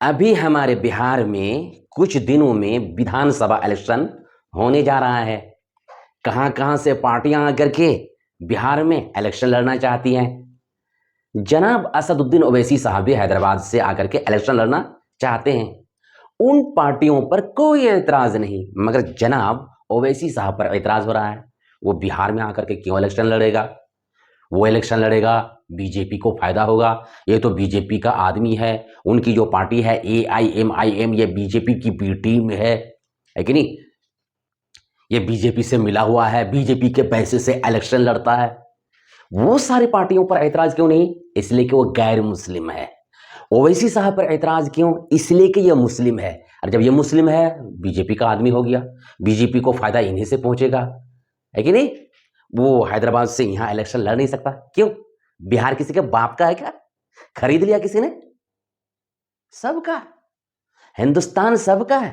अभी हमारे बिहार में कुछ दिनों में विधानसभा इलेक्शन होने जा रहा है। कहां-कहां से पार्टियां आकर के बिहार में इलेक्शन लड़ना चाहती हैं। जनाब असदुद्दीन ओवैसी साहब भी हैदराबाद से आकर के इलेक्शन लड़ना चाहते हैं। उन पार्टियों पर कोई एतराज नहीं, मगर जनाब ओवैसी साहब पर एतराज हो रहा है। वो बिहार में आकर के क्यों इलेक्शन लड़ेगा? वो इलेक्शन लड़ेगा, बीजेपी को फायदा होगा। ये तो बीजेपी का आदमी है, उनकी जो पार्टी है एआईएमआईएम, ये बीजेपी की बी टीम है कि नहीं? ये बीजेपी से मिला हुआ है, बीजेपी के पैसे से इलेक्शन लड़ता है। वो सारी पार्टियों पर ऐतराज क्यों नहीं? इसलिए कि वो गैर मुस्लिम है। ओवैसी साहब पर ऐतराज क्यों? इसलिए कि ये मुस्लिम है। और जब ये मुस्लिम है, बीजेपी का आदमी हो गया, बीजेपी को फायदा इन्हीं से पहुंचेगा, है कि नहीं? वो हैदराबाद से यहां इलेक्शन लड़ नहीं सकता। क्यों? बिहार किसी के बाप का है क्या? खरीद लिया किसी ने? सबका। हिंदुस्तान सबका है।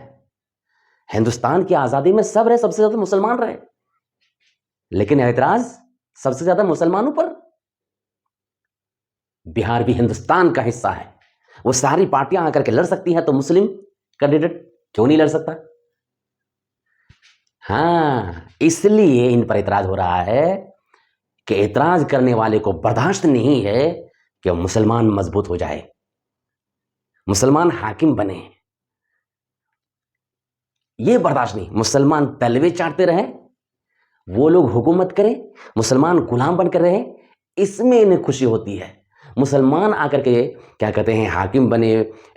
हिंदुस्तान की आजादी में सब रहे, सबसे ज्यादा मुसलमान रहे, लेकिन ऐतराज सबसे ज्यादा मुसलमानों पर। बिहार भी हिंदुस्तान का हिस्सा है। वो सारी पार्टियां आकर के लड़ सकती हैं, तो मुस्लिम कैंडिडेट क्यों नहीं लड़ सकता? हाँ, इसलिए इन पर ऐतराज हो रहा है कि ऐतराज करने वाले को बर्दाश्त नहीं है कि मुसलमान मजबूत हो जाए, मुसलमान हाकिम बने। ये बर्दाश्त नहीं। मुसलमान तलवे चाटते रहे, वो लोग हुकूमत करें, मुसलमान गुलाम बनकर रहे, इसमें इन्हें खुशी होती है। मुसलमान आकर के क्या कहते हैं, हाकिम बने,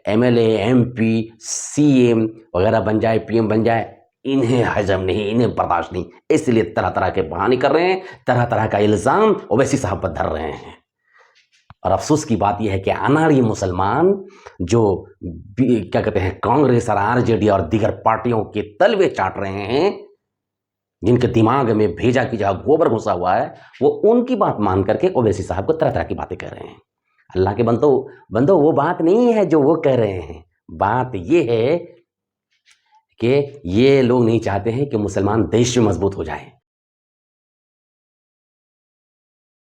एमएलए, एमपी, सीएम वगैरह बन जाए, पीएम बन जाए, इन्हें हजम नहीं, इन्हें बर्दाश्त नहीं। इसलिए तरह तरह के बहाने कर रहे हैं, तरह तरह का इल्ज़ाम ओवैसी साहब पर धर रहे हैं। और अफसोस की बात यह है कि अनाड़ी मुसलमान जो क्या कहते हैं, कांग्रेस और आरजेडी और दीगर पार्टियों के तलवे चाट रहे हैं, जिनके दिमाग में भेजा की जगह गोबर घुसा हुआ है, वो उनकी बात मान करके ओवैसी साहब को तरह तरह की बातें कर रहे हैं। अल्लाह के बंदो वो बात नहीं है जो वो कह रहे हैं। बात ये है कि ये लोग नहीं चाहते हैं कि मुसलमान देश में मजबूत हो जाए।